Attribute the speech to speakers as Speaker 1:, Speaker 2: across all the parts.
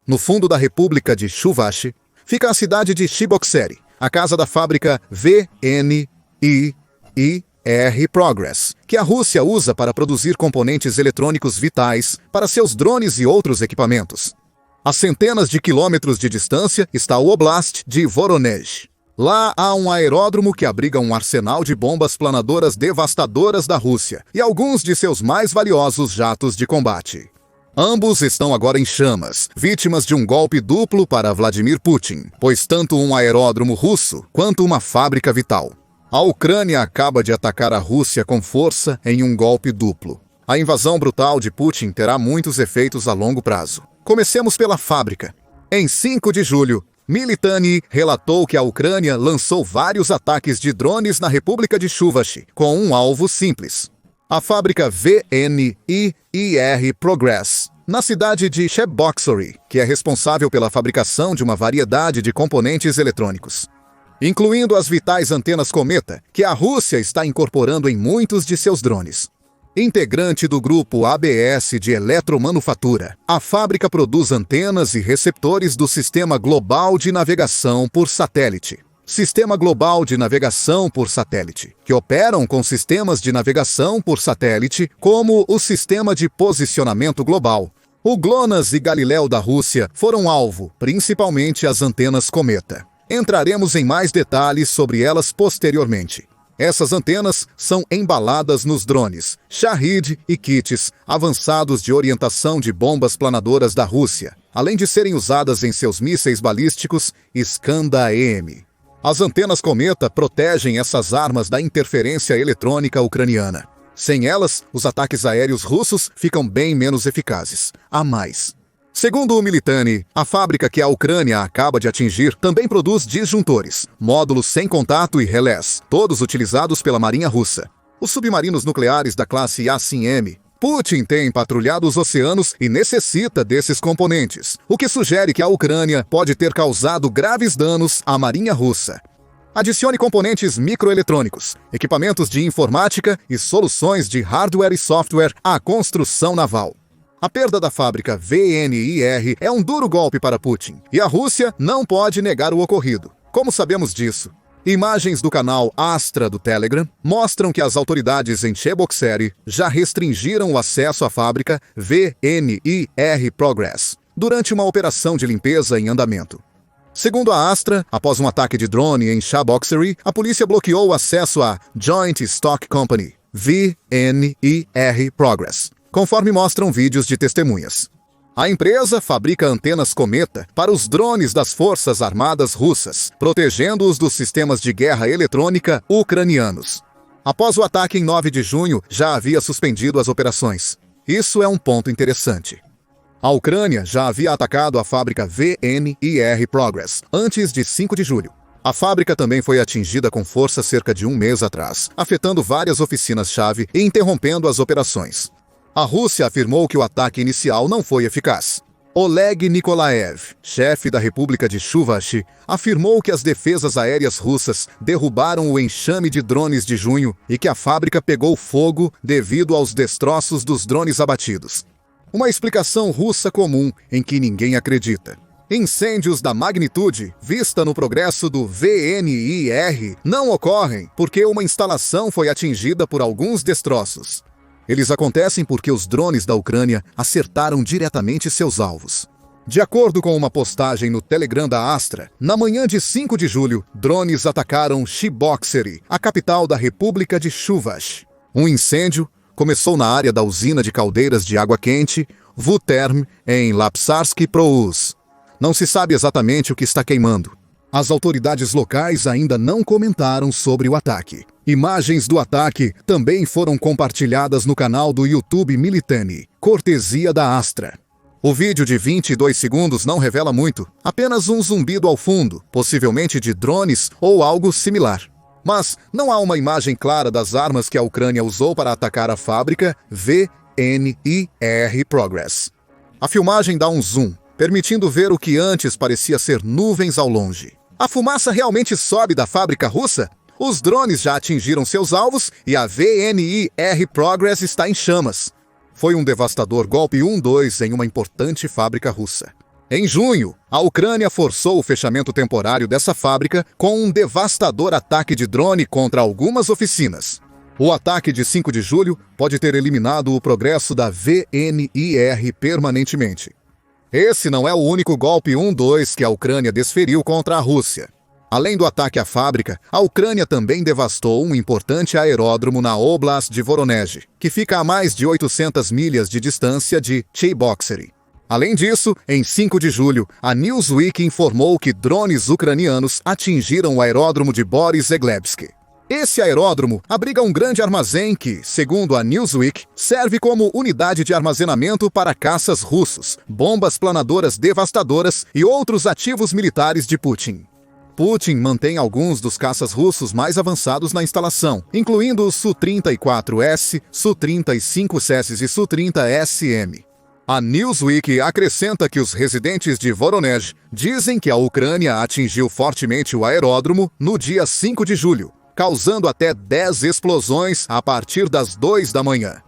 Speaker 1: No fundo da República de Chuvash, fica a cidade de Cheboksary, a casa da fábrica VNIIR Progress, que a Rússia usa para produzir componentes eletrônicos vitais para seus drones e outros equipamentos. A centenas de quilômetros de distância está o Oblast de Voronezh. Lá há um aeródromo que abriga um arsenal de bombas planadoras devastadoras da Rússia e alguns de seus mais valiosos jatos de combate. Ambos estão agora em chamas, vítimas de um golpe duplo para Vladimir Putin, pois tanto um aeródromo russo quanto uma fábrica vital. A Ucrânia acaba de atacar a Rússia com força em um golpe duplo. A invasão brutal de Putin terá muitos efeitos a longo prazo. Comecemos pela fábrica. Em 5 de julho, Militani relatou que a Ucrânia lançou vários ataques de drones na República de Chuvash, com um alvo simples. A fábrica VNIIR Progress, na cidade de Cheboksary, que é responsável pela fabricação de uma variedade de componentes eletrônicos, incluindo as vitais antenas Cometa, que a Rússia está incorporando em muitos de seus drones. Integrante do grupo ABS de eletromanufatura, a fábrica produz antenas e receptores do Sistema Global de Navegação por Satélite. Sistema Global de Navegação por Satélite, que operam com sistemas de navegação por satélite como o Sistema de Posicionamento Global. O GLONASS e Galileu da Rússia foram alvo, principalmente as antenas Cometa. Entraremos em mais detalhes sobre elas posteriormente. Essas antenas são embaladas nos drones Shahid e kits avançados de orientação de bombas planadoras da Rússia, além de serem usadas em seus mísseis balísticos Iskander-M. As antenas Cometa protegem essas armas da interferência eletrônica ucraniana. Sem elas, os ataques aéreos russos ficam bem menos eficazes. Há mais. Segundo o Militani, a fábrica que a Ucrânia acaba de atingir também produz disjuntores, módulos sem contato e relés, todos utilizados pela Marinha Russa. Os submarinos nucleares da classe Yasin-M. Putin tem patrulhado os oceanos e necessita desses componentes, o que sugere que a Ucrânia pode ter causado graves danos à Marinha Russa. Adicione componentes microeletrônicos, equipamentos de informática e soluções de hardware e software à construção naval. A perda da fábrica VNIIR é um duro golpe para Putin, e a Rússia não pode negar o ocorrido. Como sabemos disso? Imagens do canal Astra do Telegram mostram que as autoridades em Cheboksary já restringiram o acesso à fábrica VNIIR Progress durante uma operação de limpeza em andamento. Segundo a Astra, após um ataque de drone em Cheboksary, a polícia bloqueou o acesso à Joint Stock Company, VNIIR Progress, conforme mostram vídeos de testemunhas. A empresa fabrica antenas Cometa para os drones das Forças Armadas Russas, protegendo-os dos sistemas de guerra eletrônica ucranianos. Após o ataque em 9 de junho, já havia suspendido as operações. Isso é um ponto interessante. A Ucrânia já havia atacado a fábrica VNIIR Progress antes de 5 de julho. A fábrica também foi atingida com força cerca de um mês atrás, afetando várias oficinas-chave e interrompendo as operações. A Rússia afirmou que o ataque inicial não foi eficaz. Oleg Nikolaev, chefe da República de Chuvash, afirmou que as defesas aéreas russas derrubaram o enxame de drones de junho e que a fábrica pegou fogo devido aos destroços dos drones abatidos. Uma explicação russa comum em que ninguém acredita. Incêndios da magnitude vista no progresso do VNIIR não ocorrem porque uma instalação foi atingida por alguns destroços. Eles acontecem porque os drones da Ucrânia acertaram diretamente seus alvos. De acordo com uma postagem no Telegram da Astra, na manhã de 5 de julho, drones atacaram Cheboksary, a capital da República de Chuvash. Um incêndio começou na área da usina de caldeiras de água quente, Vuterm, em Lapsarsk-Prouz. Não se sabe exatamente o que está queimando. As autoridades locais ainda não comentaram sobre o ataque. Imagens do ataque também foram compartilhadas no canal do YouTube Militani, cortesia da Astra. O vídeo de 22 segundos não revela muito, apenas um zumbido ao fundo, possivelmente de drones ou algo similar. Mas não há uma imagem clara das armas que a Ucrânia usou para atacar a fábrica VNIIR Progress. A filmagem dá um zoom, permitindo ver o que antes parecia ser nuvens ao longe. A fumaça realmente sobe da fábrica russa? Os drones já atingiram seus alvos e a VNIIR Progress está em chamas. Foi um devastador golpe 1-2 em uma importante fábrica russa. Em junho, a Ucrânia forçou o fechamento temporário dessa fábrica com um devastador ataque de drone contra algumas oficinas. O ataque de 5 de julho pode ter eliminado o progresso da VNIR permanentemente. Esse não é o único golpe 1-2 que a Ucrânia desferiu contra a Rússia. Além do ataque à fábrica, a Ucrânia também devastou um importante aeródromo na Oblast de Voronezh, que fica a mais de 800 milhas de distância de Cheboksary. Além disso, em 5 de julho, a Newsweek informou que drones ucranianos atingiram o aeródromo de Boris Glebsky. Esse aeródromo abriga um grande armazém que, segundo a Newsweek, serve como unidade de armazenamento para caças russos, bombas planadoras devastadoras e outros ativos militares de Putin. Putin mantém alguns dos caças russos mais avançados na instalação, incluindo o Su-34S, Su-35S e Su-30SM. A Newsweek acrescenta que os residentes de Voronezh dizem que a Ucrânia atingiu fortemente o aeródromo no dia 5 de julho, causando até 10 explosões a partir das 2 da manhã.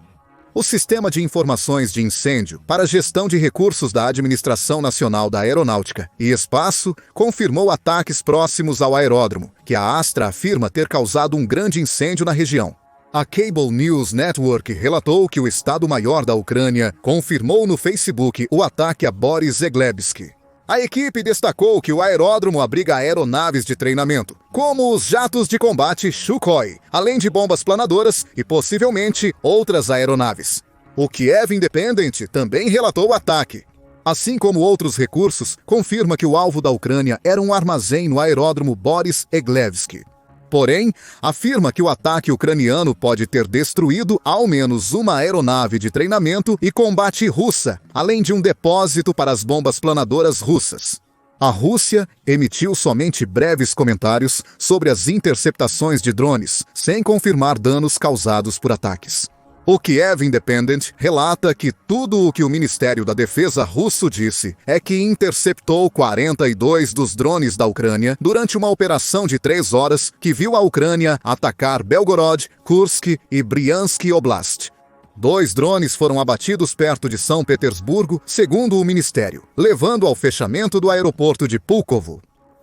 Speaker 1: O Sistema de Informações de Incêndio para a Gestão de Recursos da Administração Nacional da Aeronáutica e Espaço confirmou ataques próximos ao aeródromo, que a Astra afirma ter causado um grande incêndio na região. A Cable News Network relatou que o Estado-Maior da Ucrânia confirmou no Facebook o ataque a Boris Glebsky. A equipe destacou que o aeródromo abriga aeronaves de treinamento, como os jatos de combate Sukhoi, além de bombas planadoras e possivelmente outras aeronaves. O Kiev Independent também relatou o ataque. Assim como outros recursos, confirma que o alvo da Ucrânia era um armazém no aeródromo Boris Glebsky. Porém, afirma que o ataque ucraniano pode ter destruído ao menos uma aeronave de treinamento e combate russa, além de um depósito para as bombas planadoras russas. A Rússia emitiu somente breves comentários sobre as interceptações de drones, sem confirmar danos causados por ataques. O Kiev Independent relata que tudo o que o Ministério da Defesa russo disse é que interceptou 42 dos drones da Ucrânia durante uma operação de 3 horas que viu a Ucrânia atacar Belgorod, Kursk e Bryansk Oblast. 2 drones foram abatidos perto de São Petersburgo, segundo o Ministério, levando ao fechamento do aeroporto de Pulkovo.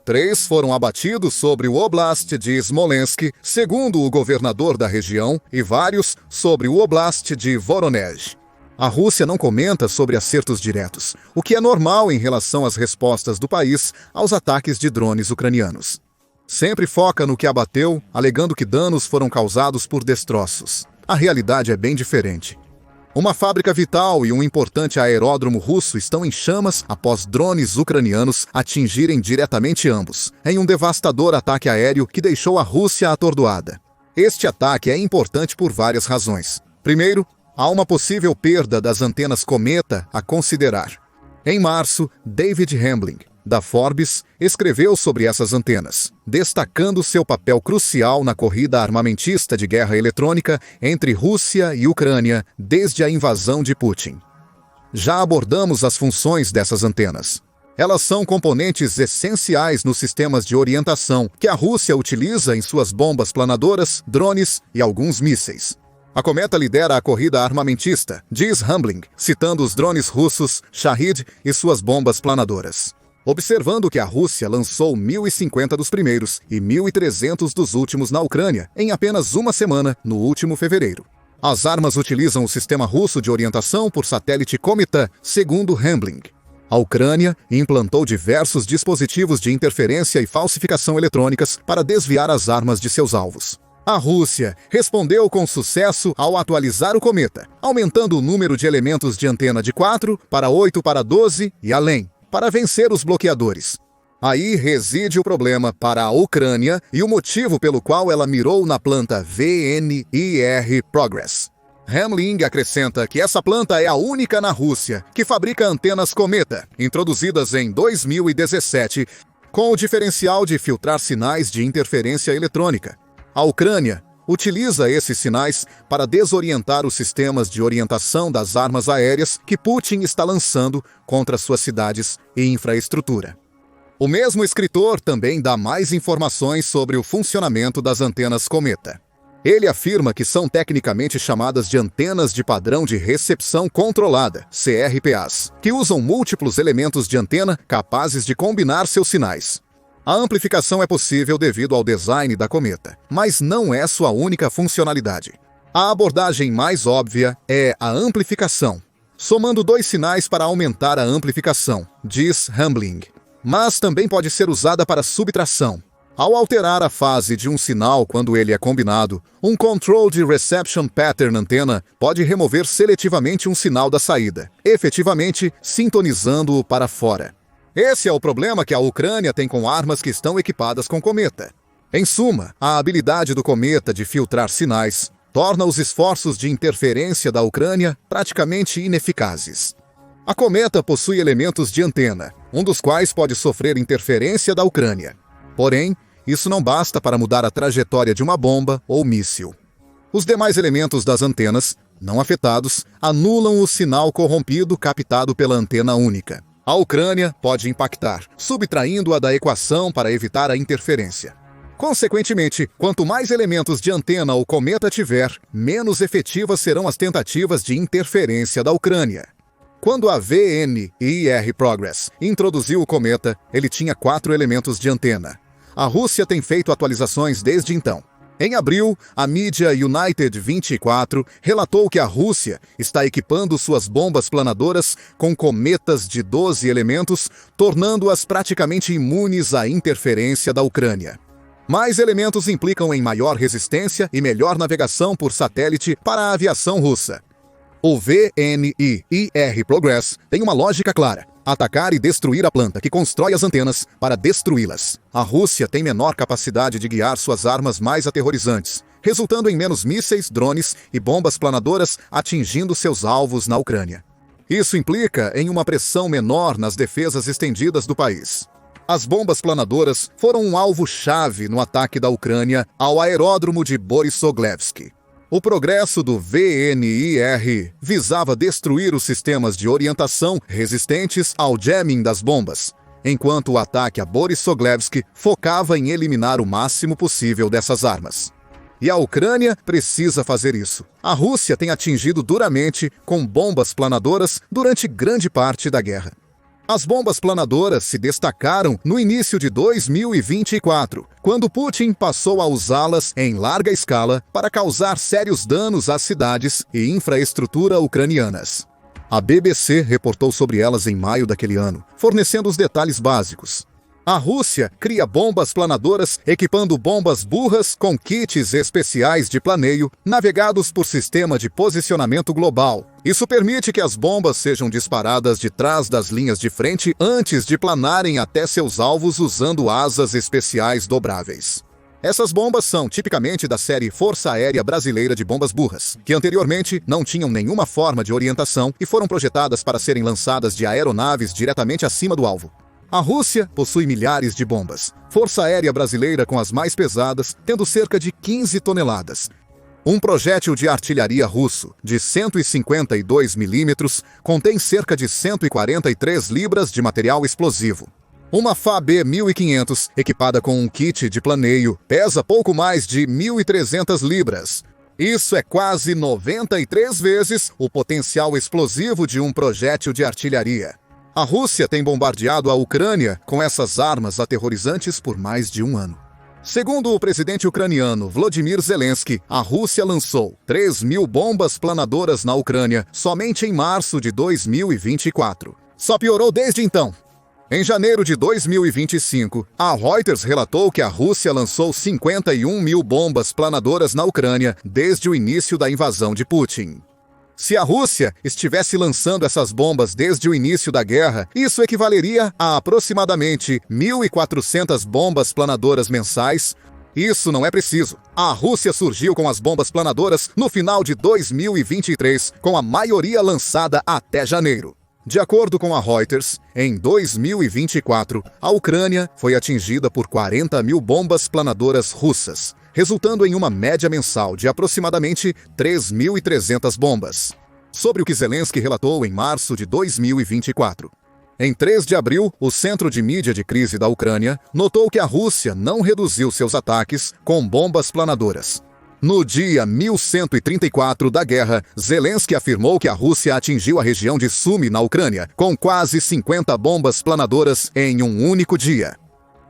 Speaker 1: 3 foram abatidos sobre o Oblast de Smolensk, segundo o governador da região, e vários sobre o Oblast de Voronezh. A Rússia não comenta sobre acertos diretos, o que é normal em relação às respostas do país aos ataques de drones ucranianos. Sempre foca no que abateu, alegando que danos foram causados por destroços. A realidade é bem diferente. Uma fábrica vital e um importante aeródromo russo estão em chamas após drones ucranianos atingirem diretamente ambos, em um devastador ataque aéreo que deixou a Rússia atordoada. Este ataque é importante por várias razões. Primeiro, há uma possível perda das antenas Cometa a considerar. Em março, David Hambling, da Forbes, escreveu sobre essas antenas, destacando seu papel crucial na corrida armamentista de guerra eletrônica entre Rússia e Ucrânia desde a invasão de Putin. Já abordamos as funções dessas antenas. Elas são componentes essenciais nos sistemas de orientação que a Rússia utiliza em suas bombas planadoras, drones e alguns mísseis. A Cometa lidera a corrida armamentista, diz Hambling, citando os drones russos Shahid e suas bombas planadoras. Observando que a Rússia lançou 1.050 dos primeiros e 1.300 dos últimos na Ucrânia em apenas uma semana, no último fevereiro. As armas utilizam o sistema russo de orientação por satélite Kometa, segundo Hambling. A Ucrânia implantou diversos dispositivos de interferência e falsificação eletrônicas para desviar as armas de seus alvos. A Rússia respondeu com sucesso ao atualizar o Kometa, aumentando o número de elementos de antena de 4 para 8 para 12 e além, para vencer os bloqueadores. Aí reside o problema para a Ucrânia e o motivo pelo qual ela mirou na planta VNIR Progress. Hambling acrescenta que essa planta é a única na Rússia que fabrica antenas Cometa, introduzidas em 2017, com o diferencial de filtrar sinais de interferência eletrônica. A Ucrânia utiliza esses sinais para desorientar os sistemas de orientação das armas aéreas que Putin está lançando contra suas cidades e infraestrutura. O mesmo escritor também dá mais informações sobre o funcionamento das antenas Cometa. Ele afirma que são tecnicamente chamadas de antenas de padrão de recepção controlada, CRPAs, que usam múltiplos elementos de antena capazes de combinar seus sinais. A amplificação é possível devido ao design da cometa, mas não é sua única funcionalidade. A abordagem mais óbvia é a amplificação, somando dois sinais para aumentar a amplificação, diz Hambling. Mas também pode ser usada para subtração. Ao alterar a fase de um sinal quando ele é combinado, um Controlled Reception Pattern Antenna pode remover seletivamente um sinal da saída, efetivamente sintonizando-o para fora. Esse é o problema que a Ucrânia tem com armas que estão equipadas com cometa. Em suma, a habilidade do cometa de filtrar sinais torna os esforços de interferência da Ucrânia praticamente ineficazes. A cometa possui elementos de antena, um dos quais pode sofrer interferência da Ucrânia. Porém, isso não basta para mudar a trajetória de uma bomba ou míssil. Os demais elementos das antenas, não afetados, anulam o sinal corrompido captado pela antena única. A Ucrânia pode impactar, subtraindo-a da equação para evitar a interferência. Consequentemente, quanto mais elementos de antena o cometa tiver, menos efetivas serão as tentativas de interferência da Ucrânia. Quando a VNIR Progress introduziu o cometa, ele tinha 4 elementos de antena. A Rússia tem feito atualizações desde então. Em abril, a mídia United 24 relatou que a Rússia está equipando suas bombas planadoras com cometas de 12 elementos, tornando-as praticamente imunes à interferência da Ucrânia. Mais elementos implicam em maior resistência e melhor navegação por satélite para a aviação russa. O VNIR Progress tem uma lógica clara: atacar e destruir a planta que constrói as antenas para destruí-las. A Rússia tem menor capacidade de guiar suas armas mais aterrorizantes, resultando em menos mísseis, drones e bombas planadoras atingindo seus alvos na Ucrânia. Isso implica em uma pressão menor nas defesas estendidas do país. As bombas planadoras foram um alvo-chave no ataque da Ucrânia ao aeródromo de Borissoglebsk. O progresso do VNIR visava destruir os sistemas de orientação resistentes ao jamming das bombas, enquanto o ataque a Borissoglebsk focava em eliminar o máximo possível dessas armas. E a Ucrânia precisa fazer isso. A Rússia tem atingido duramente com bombas planadoras durante grande parte da guerra. As bombas planadoras se destacaram no início de 2024, quando Putin passou a usá-las em larga escala para causar sérios danos às cidades e infraestrutura ucranianas. A BBC reportou sobre elas em maio daquele ano, fornecendo os detalhes básicos. A Rússia cria bombas planadoras equipando bombas burras com kits especiais de planeio navegados por sistema de posicionamento global. Isso permite que as bombas sejam disparadas de trás das linhas de frente antes de planarem até seus alvos usando asas especiais dobráveis. Essas bombas são tipicamente da série Força Aérea Brasileira de Bombas Burras, que anteriormente não tinham nenhuma forma de orientação e foram projetadas para serem lançadas de aeronaves diretamente acima do alvo. A Rússia possui milhares de bombas. Força Aérea Brasileira com as mais pesadas, tendo cerca de 15 toneladas. Um projétil de artilharia russo, de 152 milímetros, contém cerca de 143 libras de material explosivo. Uma FAB 1500, equipada com um kit de planeio, pesa pouco mais de 1.300 libras. Isso é quase 93 vezes o potencial explosivo de um projétil de artilharia. A Rússia tem bombardeado a Ucrânia com essas armas aterrorizantes por mais de um ano. Segundo o presidente ucraniano Volodymyr Zelensky, a Rússia lançou 3.000 bombas planadoras na Ucrânia somente em março de 2024. Só piorou desde então. Em janeiro de 2025, a Reuters relatou que a Rússia lançou 51.000 bombas planadoras na Ucrânia desde o início da invasão de Putin. Se a Rússia estivesse lançando essas bombas desde o início da guerra, isso equivaleria a aproximadamente 1.400 bombas planadoras mensais. Isso não é preciso. A Rússia surgiu com as bombas planadoras no final de 2023, com a maioria lançada até janeiro. De acordo com a Reuters, em 2024, a Ucrânia foi atingida por 40.000 bombas planadoras russas, resultando em uma média mensal de aproximadamente 3.300 bombas. Sobre o que Zelensky relatou em março de 2024. Em 3 de abril, o Centro de Mídia de Crise da Ucrânia notou que a Rússia não reduziu seus ataques com bombas planadoras. No dia 1134 da guerra, Zelensky afirmou que a Rússia atingiu a região de Sumy, na Ucrânia, com quase 50 bombas planadoras em um único dia.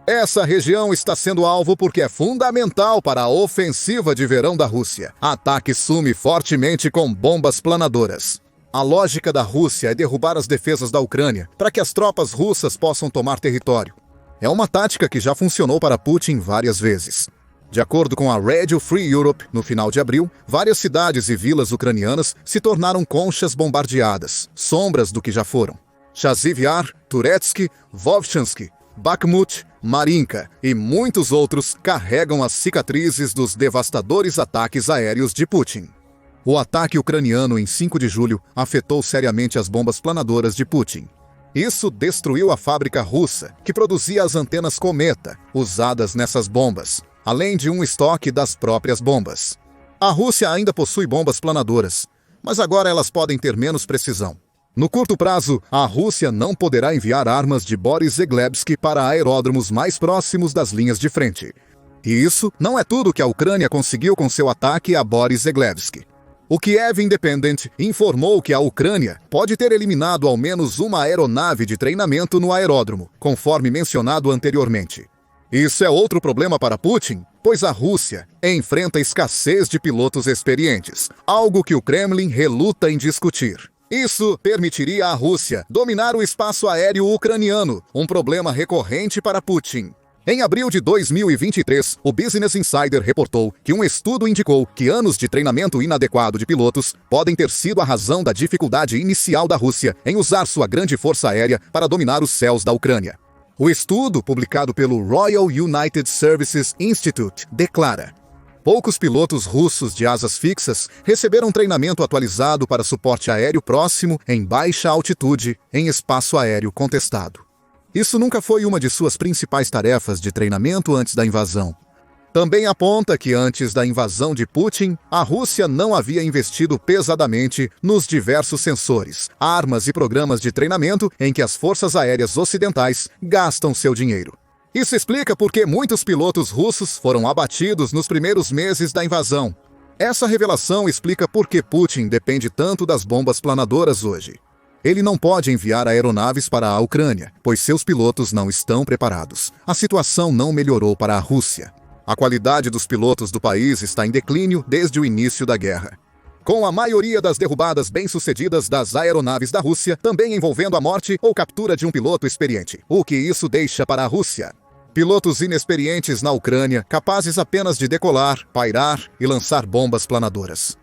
Speaker 1: Essa região está sendo alvo porque é fundamental para a ofensiva de verão da Rússia. Ataque Sumy fortemente com bombas planadoras. A lógica da Rússia é derrubar as defesas da Ucrânia para que as tropas russas possam tomar território. É uma tática que já funcionou para Putin várias vezes. De acordo com a Radio Free Europe, no final de abril, várias cidades e vilas ucranianas se tornaram conchas bombardeadas, sombras do que já foram. Chasiv Yar, Turetsky, Vovchansky, Bakhmut, Marinka e muitos outros carregam as cicatrizes dos devastadores ataques aéreos de Putin. O ataque ucraniano em 5 de julho afetou seriamente as bombas planadoras de Putin. Isso destruiu a fábrica russa, que produzia as antenas Cometa, usadas nessas bombas, além de um estoque das próprias bombas. A Rússia ainda possui bombas planadoras, mas agora elas podem ter menos precisão. No curto prazo, a Rússia não poderá enviar armas de Boris Glebski para aeródromos mais próximos das linhas de frente. E isso não é tudo que a Ucrânia conseguiu com seu ataque a Boris Glebski. O Kiev Independent informou que a Ucrânia pode ter eliminado ao menos uma aeronave de treinamento no aeródromo, conforme mencionado anteriormente. Isso é outro problema para Putin, pois a Rússia enfrenta escassez de pilotos experientes, algo que o Kremlin reluta em discutir. Isso permitiria à Rússia dominar o espaço aéreo ucraniano, um problema recorrente para Putin. Em abril de 2023, o Business Insider reportou que um estudo indicou que anos de treinamento inadequado de pilotos podem ter sido a razão da dificuldade inicial da Rússia em usar sua grande força aérea para dominar os céus da Ucrânia. O estudo, publicado pelo Royal United Services Institute, declara: poucos pilotos russos de asas fixas receberam treinamento atualizado para suporte aéreo próximo em baixa altitude em espaço aéreo contestado. Isso nunca foi uma de suas principais tarefas de treinamento antes da invasão. Também aponta que antes da invasão de Putin, a Rússia não havia investido pesadamente nos diversos sensores, armas e programas de treinamento em que as forças aéreas ocidentais gastam seu dinheiro. Isso explica por que muitos pilotos russos foram abatidos nos primeiros meses da invasão. Essa revelação explica por que Putin depende tanto das bombas planadoras hoje. Ele não pode enviar aeronaves para a Ucrânia, pois seus pilotos não estão preparados. A situação não melhorou para a Rússia. A qualidade dos pilotos do país está em declínio desde o início da guerra. Com a maioria das derrubadas bem-sucedidas das aeronaves da Rússia também envolvendo a morte ou captura de um piloto experiente. O que isso deixa para a Rússia? Pilotos inexperientes na Ucrânia, capazes apenas de decolar, pairar e lançar bombas planadoras.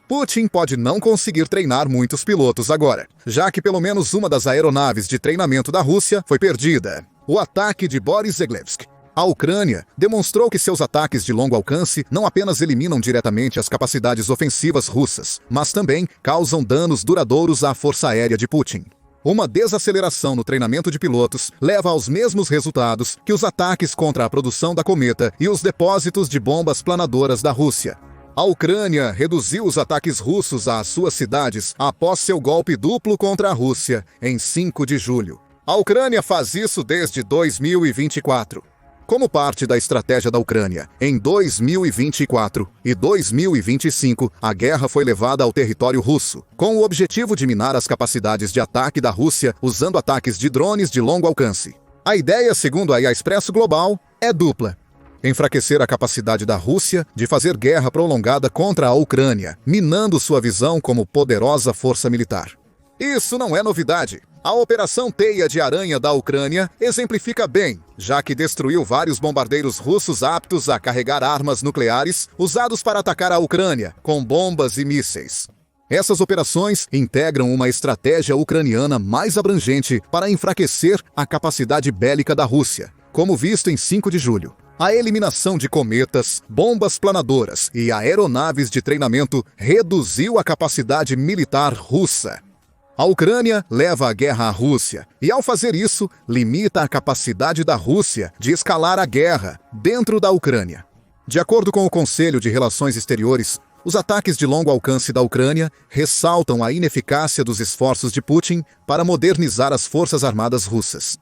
Speaker 1: Putin pode não conseguir treinar muitos pilotos agora, já que pelo menos uma das aeronaves de treinamento da Rússia foi perdida. O ataque de Boris Glebski. A Ucrânia demonstrou que seus ataques de longo alcance não apenas eliminam diretamente as capacidades ofensivas russas, mas também causam danos duradouros à força aérea de Putin. Uma desaceleração no treinamento de pilotos leva aos mesmos resultados que os ataques contra a produção da Cometa e os depósitos de bombas planadoras da Rússia. A Ucrânia reduziu os ataques russos às suas cidades após seu golpe duplo contra a Rússia, em 5 de julho. A Ucrânia faz isso desde 2024. Como parte da estratégia da Ucrânia, em 2024 e 2025, a guerra foi levada ao território russo, com o objetivo de minar as capacidades de ataque da Rússia usando ataques de drones de longo alcance. A ideia, segundo a Expresso Global, é dupla. Enfraquecer a capacidade da Rússia de fazer guerra prolongada contra a Ucrânia, minando sua visão como poderosa força militar. Isso não é novidade. A Operação Teia de Aranha da Ucrânia exemplifica bem, já que destruiu vários bombardeiros russos aptos a carregar armas nucleares usados para atacar a Ucrânia, com bombas e mísseis. Essas operações integram uma estratégia ucraniana mais abrangente para enfraquecer a capacidade bélica da Rússia, como visto em 5 de julho. A eliminação de cometas, bombas planadoras e aeronaves de treinamento reduziu a capacidade militar russa. A Ucrânia leva a guerra à Rússia e, ao fazer isso, limita a capacidade da Rússia de escalar a guerra dentro da Ucrânia. De acordo com o Conselho de Relações Exteriores, os ataques de longo alcance da Ucrânia ressaltam a ineficácia dos esforços de Putin para modernizar as forças armadas russas.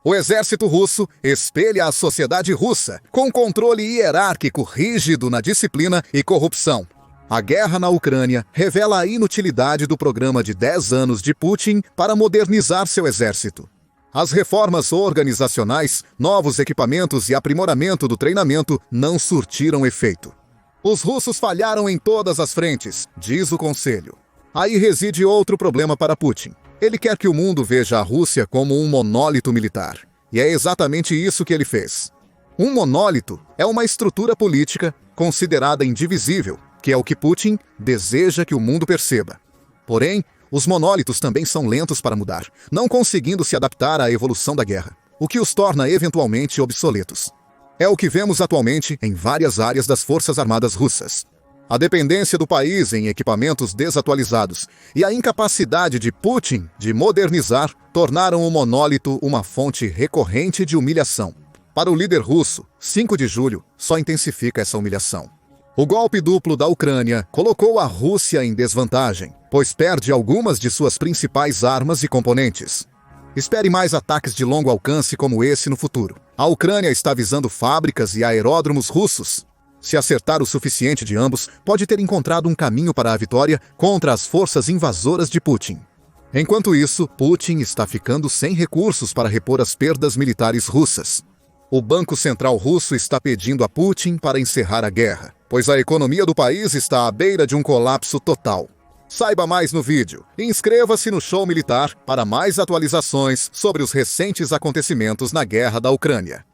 Speaker 1: O exército russo espelha a sociedade russa, com controle hierárquico rígido na disciplina e corrupção. A guerra na Ucrânia revela a inutilidade do programa de 10 anos de Putin para modernizar seu exército. As reformas organizacionais, novos equipamentos e aprimoramento do treinamento não surtiram efeito. Os russos falharam em todas as frentes, diz o Conselho. Aí reside outro problema para Putin. Ele quer que o mundo veja a Rússia como um monólito militar. E é exatamente isso que ele fez. Um monólito é uma estrutura política considerada indivisível, que é o que Putin deseja que o mundo perceba. Porém, os monólitos também são lentos para mudar, não conseguindo se adaptar à evolução da guerra, o que os torna eventualmente obsoletos. É o que vemos atualmente em várias áreas das Forças Armadas russas. A dependência do país em equipamentos desatualizados e a incapacidade de Putin de modernizar tornaram o monólito uma fonte recorrente de humilhação. Para o líder russo, 5 de julho só intensifica essa humilhação. O golpe duplo da Ucrânia colocou a Rússia em desvantagem, pois perde algumas de suas principais armas e componentes. Espere mais ataques de longo alcance como esse no futuro. A Ucrânia está visando fábricas e aeródromos russos. Se acertar o suficiente de ambos, pode ter encontrado um caminho para a vitória contra as forças invasoras de Putin. Enquanto isso, Putin está ficando sem recursos para repor as perdas militares russas. O Banco Central Russo está pedindo a Putin para encerrar a guerra, pois a economia do país está à beira de um colapso total. Saiba mais no vídeo e inscreva-se no Show Militar para mais atualizações sobre os recentes acontecimentos na guerra da Ucrânia.